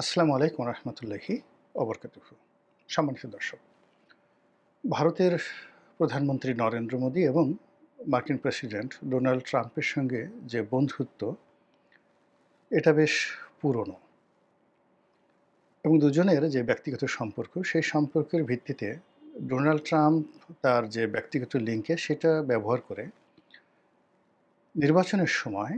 আসসালামু আলাইকুম রহমতুল্লাহি অবরকাতুহু। সম্মানিত দর্শক, ভারতের প্রধানমন্ত্রী নরেন্দ্র মোদী এবং মার্কিন প্রেসিডেন্ট ডোনাল্ড ট্রাম্পের সঙ্গে যে বন্ধুত্ব, এটা বেশ পুরনো এবং দুজনের যে ব্যক্তিগত সম্পর্ক, সেই সম্পর্কের ভিত্তিতে ডোনাল্ড ট্রাম্প তার যে ব্যক্তিগত লিঙ্কে সেটা ব্যবহার করে নির্বাচনের সময়,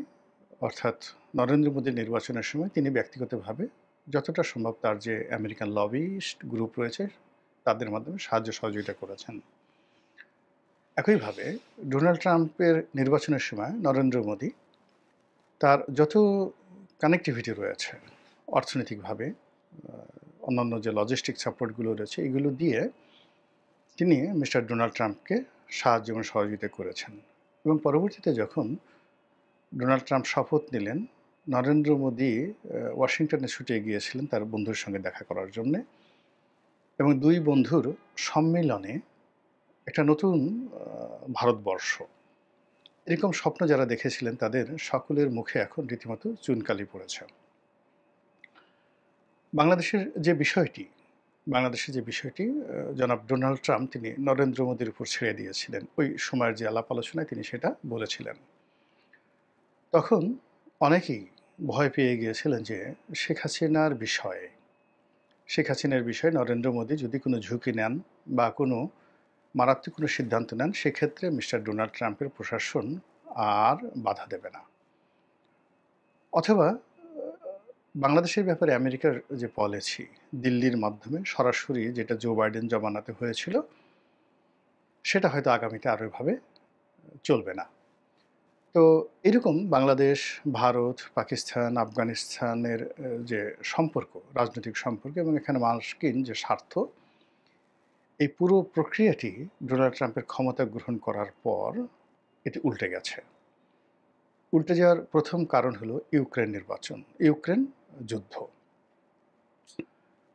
অর্থাৎ নরেন্দ্র মোদীর নির্বাচনের সময় তিনি ব্যক্তিগতভাবে যতটা সম্ভব তার যে আমেরিকান লবিস্ট গ্রুপ রয়েছে তাদের মাধ্যমে সাহায্য সহযোগিতা করেছেন। একইভাবে ডোনাল্ড ট্রাম্পের নির্বাচনের সময় নরেন্দ্র মোদী তার যত কানেক্টিভিটি রয়েছে অর্থনৈতিকভাবে, অন্যান্য যে লজিস্টিক সাপোর্টগুলো রয়েছে, এগুলো দিয়ে তিনি মিস্টার ডোনাল্ড ট্রাম্পকে সাহায্য এবং সহযোগিতা করেছেন। এবং পরবর্তীতে যখন ডোনাল্ড ট্রাম্প শপথ নিলেন, নরেন্দ্র মোদী ওয়াশিংটনে ছুটে গিয়েছিলেন তার বন্ধুর সঙ্গে দেখা করার জন্যে, এবং দুই বন্ধুর সম্মিলনে একটা নতুন ভারতবর্ষ, এরকম স্বপ্ন যারা দেখেছিলেন তাদের সকলের মুখে এখন রীতিমতো চুনকালি পড়েছে। বাংলাদেশের যে বিষয়টি জনাব ডোনাল্ড ট্রাম্প তিনি নরেন্দ্র মোদীর উপর ছেড়ে দিয়েছিলেন, ওই সময়ের যে আলাপ আলোচনায় তিনি সেটা বলেছিলেন। তখন অনেকেই ভয় পেয়ে গিয়েছিলেন যে শেখ হাসিনার বিষয়ে নরেন্দ্র মোদী যদি কোনো ঝুঁকি নেন বা কোনো মারাত্মক কোনো সিদ্ধান্ত নেন, সেক্ষেত্রে মিস্টার ডোনাল্ড ট্রাম্পের প্রশাসন আর বাধা দেবে না। অথবা বাংলাদেশের ব্যাপারে আমেরিকার যে পলিসি, দিল্লির মাধ্যমে সরাসরি যেটা জো বাইডেন জমানাতে হয়েছিল, সেটা হয়তো আগামীতে আর ওইভাবে চলবে না। তো এরকম বাংলাদেশ, ভারত, পাকিস্তান, আফগানিস্তানের যে সম্পর্ক, রাজনৈতিক সম্পর্ক এবং এখানে মার্কিন যে স্বার্থ, এই পুরো প্রক্রিয়াটি ডোনাল্ড ট্রাম্পের ক্ষমতা গ্রহণ করার পর এটি উল্টে গেছে। উল্টে যাওয়ার প্রথম কারণ হলো ইউক্রেন যুদ্ধ।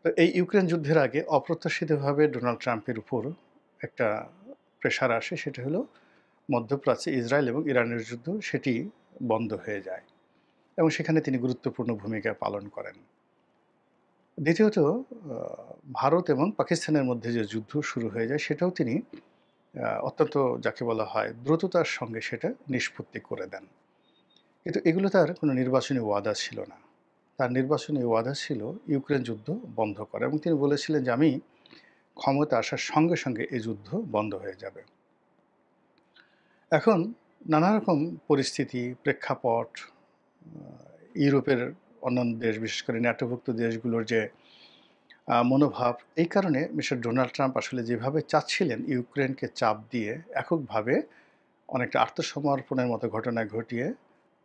তো এই ইউক্রেন যুদ্ধের আগে অপ্রত্যাশিতভাবে ডোনাল্ড ট্রাম্পের উপর একটা প্রেশার আসে, সেটা হলো মধ্যপ্রাচ্যে ইসরায়েল এবং ইরানের যুদ্ধ, সেটি বন্ধ হয়ে যায় এবং সেখানে তিনি গুরুত্বপূর্ণ ভূমিকা পালন করেন। দ্বিতীয়ত, ভারত এবং পাকিস্তানের মধ্যে যে যুদ্ধ শুরু হয়ে যায়, সেটাও তিনি অত্যন্ত যাকে বলা হয় দ্রুততার সঙ্গে সেটা নিষ্পত্তি করে দেন। কিন্তু এগুলো তার কোনো নির্বাচনী ওয়াদা ছিল না। তার নির্বাচনী ওয়াদা ছিল ইউক্রেন যুদ্ধ বন্ধ করা, এবং তিনি বলেছিলেন যে আমি ক্ষমতা আসার সঙ্গে সঙ্গে এই যুদ্ধ বন্ধ হয়ে যাবে। এখন নানা রকম পরিস্থিতি, প্রেক্ষাপট, ইউরোপের অন্যান্য দেশ, বিশেষ করে ন্যাটোভুক্ত দেশগুলোর যে মনোভাব, এই কারণে মিস্টার ডোনাল্ড ট্রাম্প আসলে যেভাবে চাচ্ছিলেন ইউক্রেনকে চাপ দিয়ে এককভাবে অনেকটা আত্মসমর্পণের মতো ঘটনা ঘটিয়ে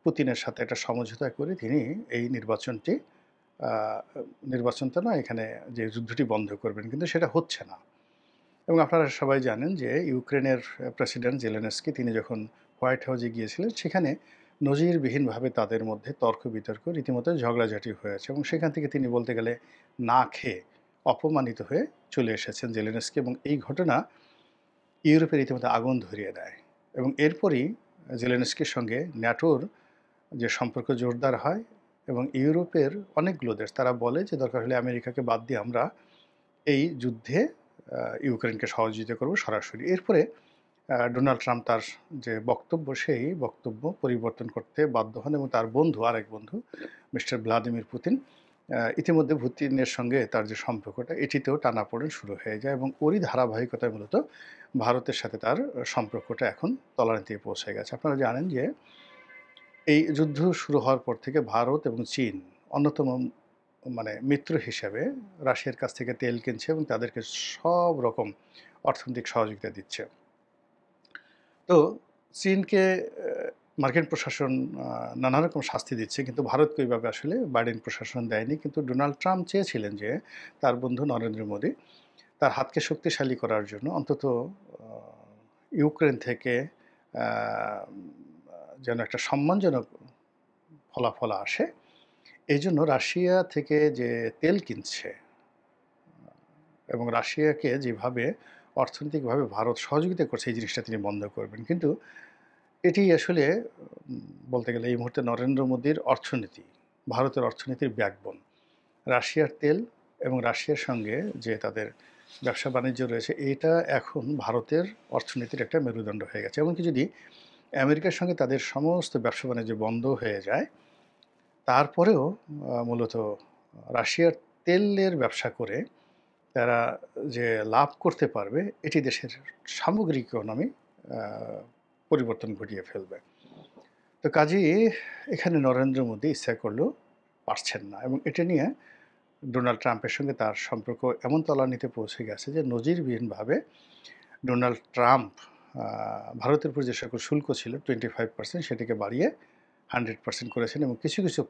পুতিনের সাথে একটা সমঝোতা করে তিনি এই নির্বাচনটা না, এখানে যে যুদ্ধটি বন্ধ করবেন, কিন্তু সেটা হচ্ছে না। এবং আপনারা সবাই জানেন যে ইউক্রেনের প্রেসিডেন্ট জেলেনস্কি তিনি যখন হোয়াইট হাউসে গিয়েছিলেন, সেখানে নজিরবিহীনভাবে তাদের মধ্যে তর্ক বিতর্ক, রীতিমতো ঝগড়াঝাটি হয়েছে, এবং সেখান থেকে তিনি বলতে গেলে না খেয়ে অপমানিত হয়ে চলে এসেছেন জেলেনস্কি, এবং এই ঘটনা ইউরোপে রীতিমতো আগুন ধরিয়ে দেয়। এবং এরপরই জেলেনস্কির সঙ্গে ন্যাটোর যে সম্পর্ক জোরদার হয়, এবং ইউরোপের অনেকগুলো দেশ তারা বলে যে দরকার হলে আমেরিকাকে বাদ দিয়ে আমরা এই যুদ্ধে ইউক্রেনকে সহযোগিতা করব সরাসরি। এরপরে ডোনাল্ড ট্রাম্প তার যে বক্তব্য, সেই বক্তব্য পরিবর্তন করতে বাধ্য হন, এবং তার আরেক বন্ধু মিস্টার ভ্লাদিমির পুতিন, ইতিমধ্যে পুতিনের সঙ্গে তার যে সম্পর্কটা, এটিতেও টানাপোড়েন শুরু হয়ে যায়, এবং ওরই ধারাবাহিকতায় মূলত ভারতের সাথে তার সম্পর্কটা এখন তলানিতে পৌঁছে গেছে। আপনারা জানেন যে এই যুদ্ধ শুরু হওয়ার পর থেকে ভারত এবং চীন অন্যতম মিত্র হিসেবে রাশিয়ার কাছ থেকে তেল কিনছে এবং তাদেরকে সব রকম অর্থনৈতিক সহযোগিতা দিচ্ছে। তো চীনকে মার্কিন প্রশাসন নানা রকম শাস্তি দিচ্ছে, কিন্তু ভারতকে ওইভাবে আসলে বাইডেন প্রশাসন দেয়নি। কিন্তু ডোনাল্ড ট্রাম্প চেয়েছিলেন যে তার বন্ধু নরেন্দ্র মোদী তার হাতকে শক্তিশালী করার জন্য অন্তত ইউক্রেন থেকে যেন একটা সম্মানজনক ফলাফল আসে, এই জন্য রাশিয়া থেকে যে তেল কিনছে এবং রাশিয়াকে যেভাবে অর্থনৈতিকভাবে ভারত সহযোগিতা করছে, এই জিনিসটা তিনি বন্ধ করবেন। কিন্তু এটি আসলে বলতে গেলে এই মুহূর্তে নরেন্দ্র মোদীর অর্থনীতি, ভারতের অর্থনীতির ব্যাকবোন। রাশিয়ার তেল এবং রাশিয়ার সঙ্গে যে তাদের ব্যবসা বাণিজ্য রয়েছে, এটা এখন ভারতের অর্থনীতির একটা মেরুদণ্ড হয়ে গেছে। এমনকি যদি আমেরিকার সঙ্গে তাদের সমস্ত ব্যবসা বাণিজ্য বন্ধ হয়ে যায়, তারপরেও মূলত রাশিয়ার তেলের ব্যবসা করে তারা যে লাভ করতে পারবে, এটি দেশের সামগ্রিক ইকোনমি পরিবর্তন ঘটিয়ে ফেলবে। তো কাজেই এখানে নরেন্দ্র মোদী ইচ্ছা করলেও পারছেন না, এবং এটা নিয়ে ডোনাল্ড ট্রাম্পের সঙ্গে তার সম্পর্ক এমন তলানিতে পৌঁছে গেছে যে নজিরবিহীনভাবে ডোনাল্ড ট্রাম্প ভারতের উপর যে সকল শুল্ক ছিল 25%, সেটিকে বাড়িয়ে 100% করেছেন, এবং কিছু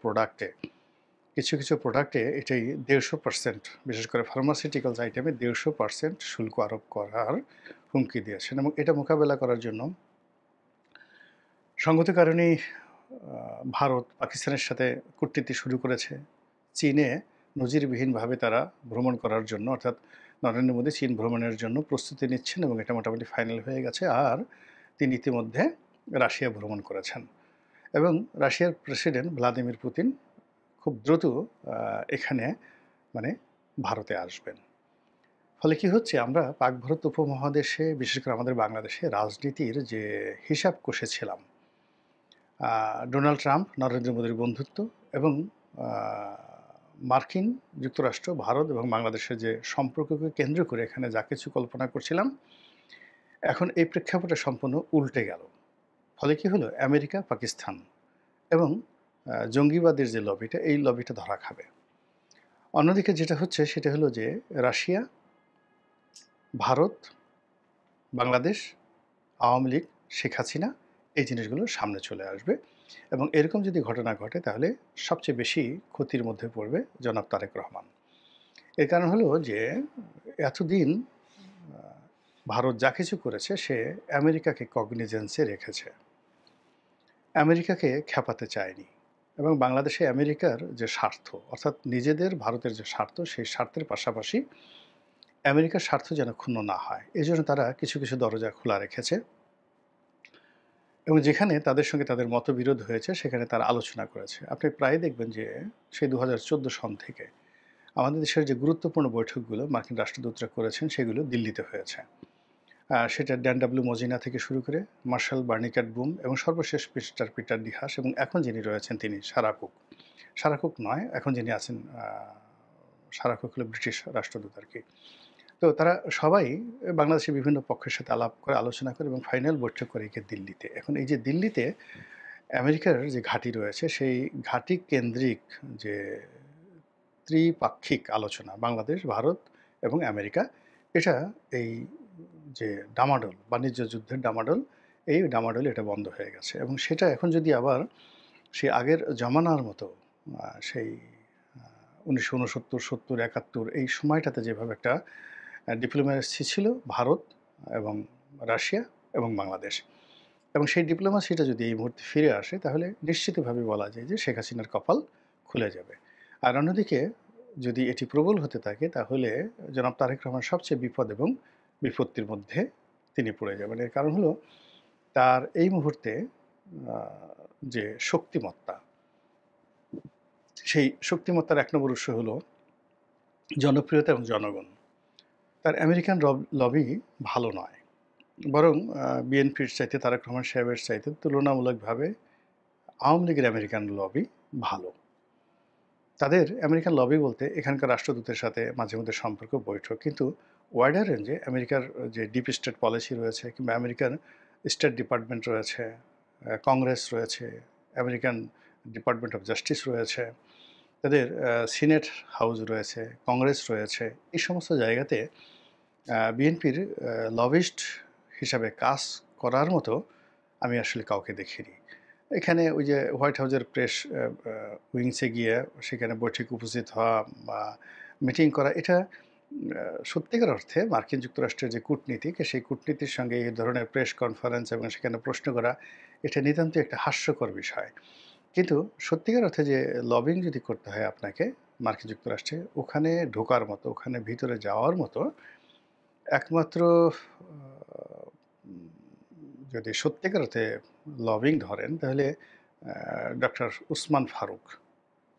প্রোডাক্টে এটাই 150%, বিশেষ করে ফার্মাসিউটিক্যালস আইটেমে 150% শুল্ক আরোপ করার হুমকি দিয়েছেন। এবং এটা মোকাবেলা করার জন্য সঙ্গত কারণেই ভারত পাকিস্তানের সাথে কূটনীতি শুরু করেছে। চীনে নজিরবিহীনভাবে তারা ভ্রমণ করার জন্য, অর্থাৎ নরেন্দ্র মোদী চীন ভ্রমণের জন্য প্রস্তুতি নিচ্ছেন, এবং এটা মোটামুটি ফাইনাল হয়ে গেছে। আর তিনি ইতিমধ্যে রাশিয়া ভ্রমণ করেছেন, এবং রাশিয়ার প্রেসিডেন্ট ভ্লাদিমির পুতিন খুব দ্রুত এখানে মানে ভারতে আসবেন। ফলে কি হচ্ছে, আমরা পাক ভারত উপমহাদেশে, বিশেষ করে আমাদের বাংলাদেশে রাজনীতির যে হিসাব কষেছিলাম, ডোনাল্ড ট্রাম্প নরেন্দ্র মোদীর বন্ধুত্ব এবং মার্কিন যুক্তরাষ্ট্র, ভারত এবং বাংলাদেশের যে সম্পর্ককে কেন্দ্র করে এখানে যা কিছু কল্পনা করছিলাম, এখন এই প্রেক্ষাপটে সম্পূর্ণ উল্টে গেল। ফলে কি হলো, আমেরিকা, পাকিস্তান এবং জঙ্গিবাদের যে লবিটা, এই লবিটা ধরা খাবে। অন্যদিকে যেটা হচ্ছে সেটা হলো যে রাশিয়া, ভারত, বাংলাদেশ, আওয়ামী লীগ, শেখ হাসিনা, এই জিনিসগুলো সামনে চলে আসবে, এবং এরকম যদি ঘটনা ঘটে তাহলে সবচেয়ে বেশি ক্ষতির মধ্যে পড়বে জনাব তারেক রহমান। এর কারণ হলো যে এতদিন ভারত যা কিছু করেছে, সে আমেরিকাকে কগনিজেন্সে রেখেছে, আমেরিকাকে খেপাতে চায়নি, এবং বাংলাদেশে আমেরিকার যে স্বার্থ, অর্থাৎ নিজেদের ভারতের যে স্বার্থ, সেই স্বার্থের পাশাপাশি আমেরিকার স্বার্থ যেন ক্ষুণ্ণ না হয়, এই জন্য তারা কিছু কিছু দরজা খোলা রেখেছে, এবং যেখানে তাদের সঙ্গে তাদের মতবিরোধ হয়েছে সেখানে তারা আলোচনা করেছে। আপনি প্রায় দেখবেন যে সেই 2014 সন থেকে আমাদের দেশের যে গুরুত্বপূর্ণ বৈঠকগুলো মার্কিন রাষ্ট্রদূতরা করেছেন, সেগুলো দিল্লিতে হয়েছে। সেটা ড্যান ডাব্লিউ মজিনা থেকে শুরু করে মার্শাল বার্নিকাট বুম, এবং সর্বশেষ মিস্টার পিটার ডিহাস, এবং এখন যিনি রয়েছেন তিনি সারা কুক নয়, এখন যিনি আছেন সারা কুক হলো ব্রিটিশ রাষ্ট্রদূত আর কি। তো তারা সবাই বাংলাদেশের বিভিন্ন পক্ষের সাথে আলাপ করে, আলোচনা করে, এবং ফাইনাল বৈঠক করে একে দিল্লিতে। এখন এই যে দিল্লিতে আমেরিকার যে ঘাঁটি রয়েছে, সেই ঘাঁটি কেন্দ্রিক যে ত্রিপাক্ষিক আলোচনা, বাংলাদেশ, ভারত এবং আমেরিকা, এটা এই যে ডামাডোল, বাণিজ্য যুদ্ধের ডামাডোল, এই ডামাডোল এটা বন্ধ হয়ে গেছে, এবং সেটা এখন যদি আবার সেই আগের জমানার মতো সেই 1969, 70, 71 এই সময়টাতে যেভাবে একটা ডিপ্লোম্যাসি ছিল ভারত এবং রাশিয়া এবং বাংলাদেশ, এবং সেই ডিপ্লোম্যাসিটা যদি এই মুহূর্তে ফিরে আসে, তাহলে নিশ্চিতভাবে বলা যায় যে শেখ হাসিনার কপাল খুলে যাবে। আর অন্যদিকে যদি এটি প্রবল হতে থাকে, তাহলে জনাব তারেক রহমান সবচেয়ে বিপদ এবং বিপত্তির মধ্যে তিনি পড়ে যাবেন। এর কারণ হলো তার এই মুহূর্তে যে শক্তিমত্তা, সেই শক্তিমত্তার 1 নম্বর উৎস হলো জনপ্রিয়তা এবং জনগণ। তার আমেরিকান লবি ভালো নয়, বরং বিএনপির চাইতে, তারেক রহমান সাহেবের চাইতে তুলনামূলকভাবে আওয়ামী লীগের আমেরিকান লবি ভালো। তাদের আমেরিকান লবি বলতে এখানকার রাষ্ট্রদূতের সাথে মাঝে মধ্যে সম্পর্ক, বৈঠক, কিন্তু ওয়াইডার রেঞ্জে আমেরিকার যে ডিপ স্টেট পলিসি রয়েছে, কিংবা আমেরিকান স্টেট ডিপার্টমেন্ট রয়েছে, কংগ্রেস রয়েছে, আমেরিকান ডিপার্টমেন্ট অফ জাস্টিস রয়েছে, তাদের সিনেট হাউস রয়েছে, কংগ্রেস রয়েছে, এই সমস্ত জায়গাতে বিএনপির লবিস্ট হিসাবে কাজ করার মতো আমি আসলে কাউকে দেখিনি। এখানে ওই যে হোয়াইট হাউসের প্রেস উইংসে গিয়ে সেখানে বৈঠকে উপস্থিত হওয়া বা মিটিং করা, এটা সত্যিকার অর্থে মার্কিন যুক্তরাষ্ট্রের যে কূটনীতিক, সেই কূটনীতির সঙ্গে এই ধরনের প্রেস কনফারেন্স এবং সেখানে প্রশ্ন করা, এটা নিতান্তই একটা হাস্যকর বিষয়। কিন্তু সত্যিকার অর্থে যে লবিং যদি করতে হয় আপনাকে মার্কিন যুক্তরাষ্ট্রে, ওখানে ঢোকার মতো, ওখানে ভিতরে যাওয়ার মতো একমাত্র যদি সত্যিকার অর্থে লবিং ধরেন, তাহলে ডক্টর উসমান ফারুক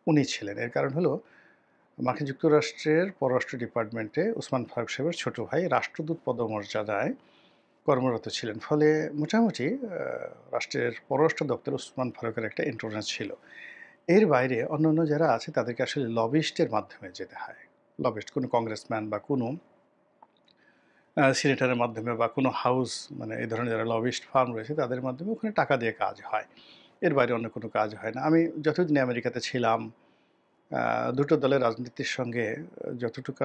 উনি ছিলেন। এর কারণ হলো মার্কিন যুক্তরাষ্ট্রের পররাষ্ট্র ডিপার্টমেন্টে ওসমান ফারুক সাহেবের ছোট ভাই রাষ্ট্রদূত পদমর্যাদায় কর্মরত ছিলেন। ফলে মোটামুটি রাষ্ট্রের পররাষ্ট্র দপ্তরে ওসমান ফারুকের একটা ইন্ফ্লুয়েন্স ছিল। এর বাইরে অন্যান্য যারা আছে তাদেরকে আসলে লবিস্টের মাধ্যমে যেতে হয়। লবিস্ট কোনো কংগ্রেসম্যান বা কোনো সিনেটরের মাধ্যমে বা কোনো হাউস মানে এই ধরনের যারা লবিস্ট ফার্ম রয়েছে তাদের মাধ্যমে ওখানে টাকা দিয়ে কাজ হয়। এর বাইরে অন্য কোনো কাজ হয় না। আমি যতদিন আমেরিকাতে ছিলাম দুটো দলের রাজনীতির সঙ্গে যতটুকু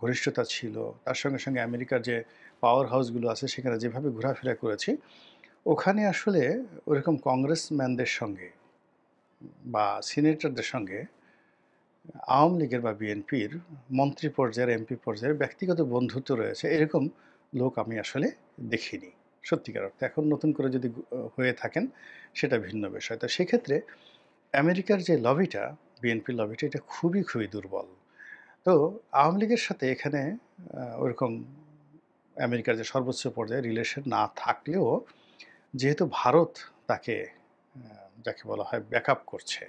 ঘনিষ্ঠতা ছিল তার সঙ্গে, সঙ্গে আমেরিকার যে পাওয়ার হাউসগুলো আছে সেখানে যেভাবে ঘোরাফেরা করেছি, ওখানে আসলে ওরকম কংগ্রেসম্যানদের সঙ্গে বা সিনেটরদের সঙ্গে আওয়ামী লীগের বা বিএনপির মন্ত্রী পর্যায়ের, এমপি পর্যায়ের ব্যক্তিগত বন্ধুত্ব রয়েছে এরকম লোক আমি আসলে দেখিনি সত্যিকার অর্থে। এখন নতুন করে যদি হয়ে থাকেন সেটা ভিন্ন বিষয়। তো সেক্ষেত্রে আমেরিকার যে লবিটা, বিএনপির লবিটা এটা খুবই, খুবই দুর্বল। তো আওয়ামী লীগের সাথে এখানে ওরকম আমেরিকার যে সর্বোচ্চ পর্যায়ে রিলেশন না থাকলেও যেহেতু ভারত তাকে যাকে বলা হয় ব্যাকআপ করছে,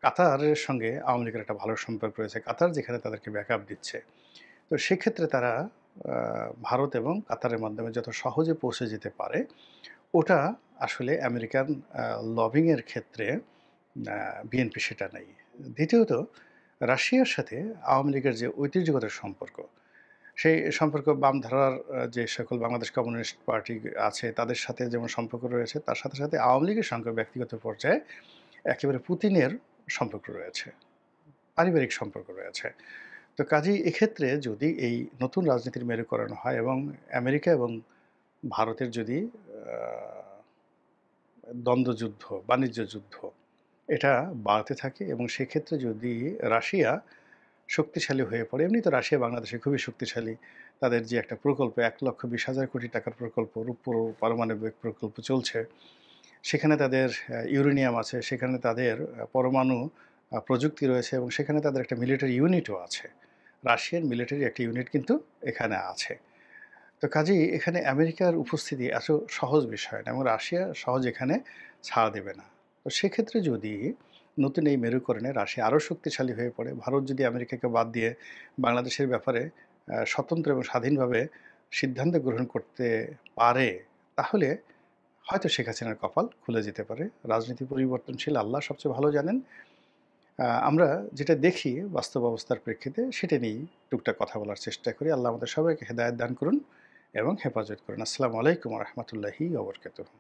কাতারের সঙ্গে আওয়ামী লীগের একটা ভালো সম্পর্ক রয়েছে। কাতার যেখানে তাদেরকে ব্যাকআপ দিচ্ছে। তো সেক্ষেত্রে তারা ভারত এবং কাতারের মাধ্যমে যত সহজে পৌঁছে যেতে পারে, ওটা আসলে আমেরিকান লবিংয়ের ক্ষেত্রে বিএনপি সেটা নেই। দ্বিতীয়ত রাশিয়ার সাথে আওয়ামী লীগের যে ঐতিহ্যগত সম্পর্ক, সেই সম্পর্ক বামধারার যে সকল বাংলাদেশ কমিউনিস্ট পার্টি আছে তাদের সাথে যেমন সম্পর্ক রয়েছে, তার সাথে, সাথে আওয়ামী লীগের সঙ্গে ব্যক্তিগত পর্যায়ে একেবারে পুতিনের সম্পর্ক রয়েছে, পারিবারিক সম্পর্ক রয়েছে। তো কাজেই এক্ষেত্রে যদি এই নতুন রাজনীতির মেরুকরণ হয় এবং আমেরিকা এবং ভারতের যদি আ দ্বন্দ্বযুদ্ধ, বাণিজ্য যুদ্ধ এটা বাড়তে থাকে এবং সেক্ষেত্রে যদি রাশিয়া শক্তিশালী হয়ে পড়ে, এমনি তো রাশিয়া বাংলাদেশে খুবই শক্তিশালী। তাদের যে একটা প্রকল্প ১,২০,০০০ কোটি টাকার প্রকল্প, রূপপুর পারমাণবিক প্রকল্প চলছে। সেখানে তাদের ইউরেনিয়াম আছে, সেখানে তাদের পরমাণু প্রযুক্তি রয়েছে এবং সেখানে তাদের একটা মিলিটারি ইউনিটও আছে। রাশিয়ার মিলিটারি একটা ইউনিট কিন্তু এখানে আছে। তো কাজেই এখানে আমেরিকার উপস্থিতি এত সহজ বিষয় না এবং রাশিয়া সহজ এখানে ছাড় দেবে না। তো সেক্ষেত্রে যদি নতুন এই মেরুকরণে রাশিয়া আরও শক্তিশালী হয়ে পড়ে, ভারত যদি আমেরিকাকে বাদ দিয়ে বাংলাদেশের ব্যাপারে স্বতন্ত্র এবং স্বাধীনভাবে সিদ্ধান্ত গ্রহণ করতে পারে, তাহলে হয়তো শেখ হাসিনার কপাল খুলে যেতে পারে। রাজনীতি পরিবর্তনশীল, আল্লাহ সবচেয়ে ভালো জানেন। আমরা যেটা দেখি বাস্তব অবস্থার প্রেক্ষিতে সেটা নিয়েই টুকটাক কথা বলার চেষ্টা করি। আল্লাহ আমাদের সবাইকে হেদায়েত দান করুন এবং হেফাজত করুন। আসসালামু আলাইকুম ওয়া রাহমাতুল্লাহি ওয়া বারাকাতুহু।